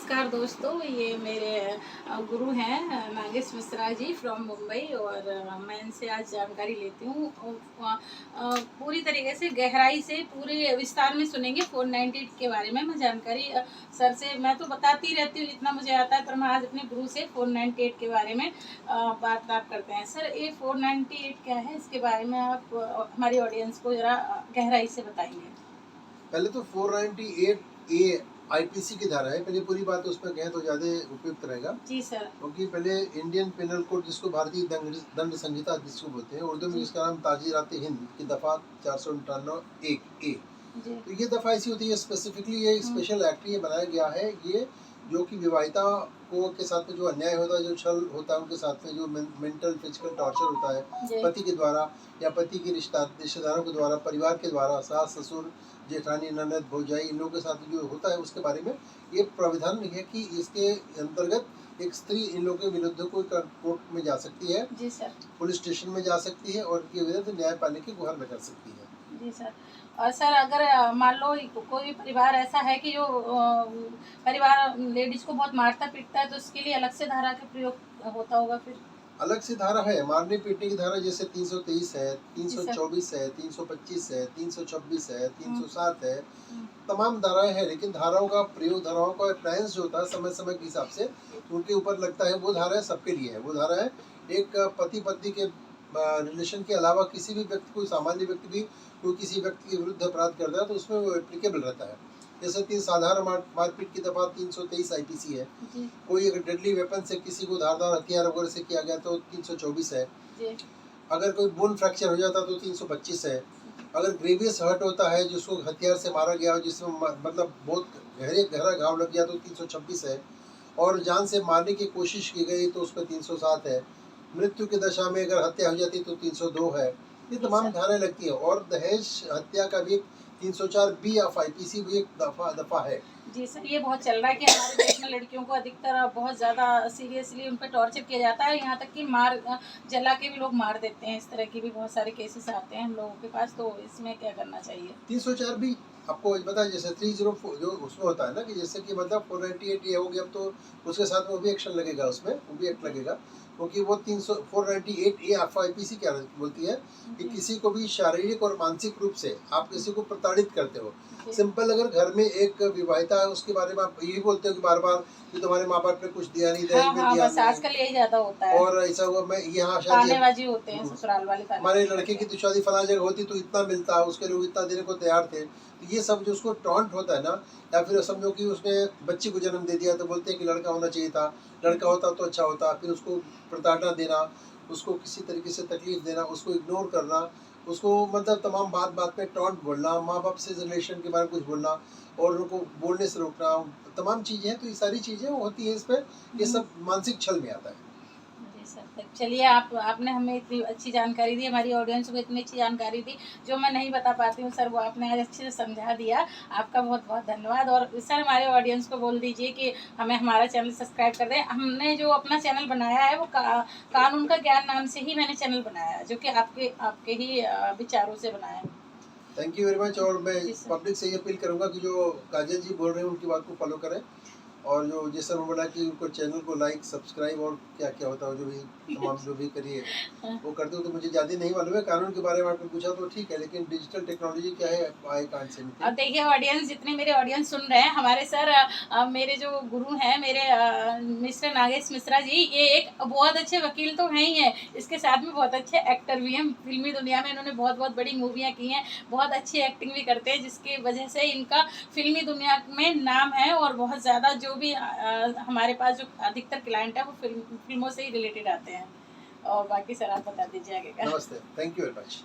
नमस्कार दोस्तों, ये मेरे गुरु हैं नागेश मिश्रा जी फ्रॉम मुंबई। और मैं इनसे आज जानकारी लेती हूँ। पूरी तरीके से गहराई से पूरे विस्तार में सुनेंगे 498 के बारे में। मैं जानकारी सर से मैं तो बताती रहती हूँ जितना मुझे आता है, पर मैं आज अपने गुरु से 498 के बारे में वार्तालाप करते हैं। सर, ये 498 क्या है, इसके बारे में आप हमारी ऑडियंस को ज़रा गहराई से बताएंगे। पहले तो 498A आईपीसी की धारा है। पहले पूरी बात उस पर कहें तो ज्यादा उपयुक्त रहेगा। जी सर। क्योंकि पहले इंडियन पेनल कोड, जिसको भारतीय दंड संहिता जिसको बोलते हैं, उर्दू में जिसका नाम ताजीरात हिंद की दफा 459(1)A। तो ये दफा ऐसी होती है, स्पेसिफिकली ये स्पेशल एक्ट ये बनाया गया है, ये जो कि विवाहिता को के साथ में जो अन्याय होता है, जो छल होता है उनके साथ में, जो मेंटल फिजिकल टॉर्चर होता है पति के द्वारा या पति के रिश्तेदारों के द्वारा, परिवार के द्वारा, सास ससुर जेठानी ननद भौजाई, इन लोगों के साथ जो होता है, उसके बारे में ये प्राविधान है कि इसके अंतर्गत एक स्त्री इन लोगों के विरुद्ध कोई कोर्ट में जा सकती है। जी सर। पुलिस स्टेशन में जा सकती है और इनके विरुद्ध न्याय पाने की गुहार लगा सकती है। जी सर। और सर, अगर मान लो कोई परिवार ऐसा है कि जो परिवार लेडीज को बहुत मारता पीटता है, तो इसके लिए अलग से धारा का प्रयोग होता होगा फिर? अलग से धारा है, मारने पीटने की धारा, जैसे 323 है, 324 है, 325 है, 326 है, 307 है, तमाम धाराएं हैं। लेकिन धाराओं का प्रयोग, धाराओं का अप्लायंस जो होता है समय समय के हिसाब से उनके ऊपर लगता है, वो धारा है सबके लिए है। वो धारा है एक पति पत्नी के रिलेशन के अलावा किसी भी व्यक्ति, कोई सामान्य व्यक्ति भी कोई किसी व्यक्ति के विरुद्ध अपराध करता है तो उसमें वो एप्लीकेबल रहता है। जैसे तीन साधारण मारपीट की दफा 323 आईपीसी है। कोई अगर डेडली वेपन से किसी को धारदार हथियार वगैरह से किया गया तो 324 है। अगर कोई बोन फ्रैक्चर हो जाता तो 325 है। अगर ग्रेवियस हर्ट होता है, जिसको हथियार से मारा गया, जिसमें मतलब बहुत गहरा घाव लग गया तो 326 है। और जान से मारने की कोशिश की गई तो उस पर 307 है। मृत्यु की दशा में अगर हत्या हो जाती तो 302 है। ये तमाम धाराएं लगती है। और दहेज हत्या का भी 304B ऑफ आईपीसी भी एक दफा है। जी सर, ये बहुत चल रहा है कि हमारे देश में लड़कियों को अधिकतर बहुत ज़्यादा सीरियसली उन पर टॉर्चर किया जाता है, यहाँ तक कि मार जला के भी लोग मार देते हैं। इस तरह की भी बहुत सारे केसेस आते हैं हम लोगों के पास, तो इसमें क्या करना चाहिए? 304 भी आपको बताया, जैसे 304 जो उसमें होता है ना, कि जैसे कि मतलब 498 ये हो गया, अब तो उसके साथ में वो भी एक्शन लगेगा, उसमें वो भी एक्ट लगेगा। क्योंकि वो 498A ऑफ आईपीसी क्या बोलती है कि किसी को भी शारीरिक और मानसिक रूप से आप किसी को प्रताड़ित करते हो। सिंपल, अगर घर में एक विवाहिता है, उसके बारे में आप यही बोलते हो कि बार बार कि तुम्हारे माँ बाप ने कुछ दिया नहीं, दहेज में दिया बस आजकल यही ज्यादा होता है। और ऐसा हुआ, मैं यहाँ तानेबाजी होते हैं ससुराल वाले। हमारे लड़के की तो शादी फला जगह होती तो इतना मिलता, उसके लोग इतना देने को तैयार थे। तो ये सब जो उसको टॉन्ट होता है ना, या फिर समझो कि उसने बच्ची को जन्म दे दिया तो बोलते हैं कि लड़का होना चाहिए था, लड़का होता तो अच्छा होता। फिर उसको प्रताड़ना देना, उसको किसी तरीके से तकलीफ देना, उसको इग्नोर करना, उसको मतलब तमाम बात बात में टॉन्ट बोलना, माँ बाप से रिलेशन के बारे में कुछ बोलना और उनको बोलने से रोकना, तमाम चीज़ें हैं। तो ये सारी चीज़ें होती हैं इस पर, ये सब मानसिक छल में आता है। चलिए, आपने हमें इतनी अच्छी जानकारी दी, हमारी ऑडियंस को इतनी अच्छी जानकारी दी जो मैं नहीं बता पाती हूँ सर, वो आपने आज अच्छे से समझा दिया। आपका बहुत बहुत धन्यवाद। और सर, हमारे ऑडियंस को बोल दीजिए कि हमें हमारा चैनल सब्सक्राइब कर दें। हमने जो अपना चैनल बनाया है वो कानून का ज्ञान नाम से ही मैंने चैनल बनाया है, जो कि आपके ही विचारों से बनाया है। Thank you very much. और मैं पब्लिक से ये अपील करूँगा कि जो काजल जी बोल रहे हैं उनकी बात को फॉलो करें, और जो जैसे मैं बोला कि उनको चैनल को लाइक सब्सक्राइब और क्या क्या होता है जो भी तमाम जो भी करिए वो करते हो। तो मुझे ज़्यादा नहीं मालूम है, कानून के बारे में आपने पूछा तो ठीक है, लेकिन डिजिटल टेक्नोलॉजी क्या है आई कांट से। और देखिए ऑडियंस, जितने मेरे ऑडियंस सुन रहे हैं, हमारे सर मेरे जो गुरु हैं, मेरे मिस्टर नागेश मिश्रा जी, ये एक बहुत अच्छे वकील तो हैं ही हैं, इसके साथ में बहुत अच्छे एक्टर भी हैं। फिल्मी दुनिया में इन्होंने बहुत बहुत बड़ी मूवियाँ की हैं, बहुत अच्छी एक्टिंग भी करते हैं, जिसकी वजह से इनका फिल्मी दुनिया में नाम है। और बहुत ज़्यादा जो भी हमारे पास जो अधिकतर क्लाइंट है वो फिल्मों से ही रिलेटेड आते हैं। और बाकी सर आप बता दीजिए आगे का। नमस्ते, थैंक यू वेरी मच।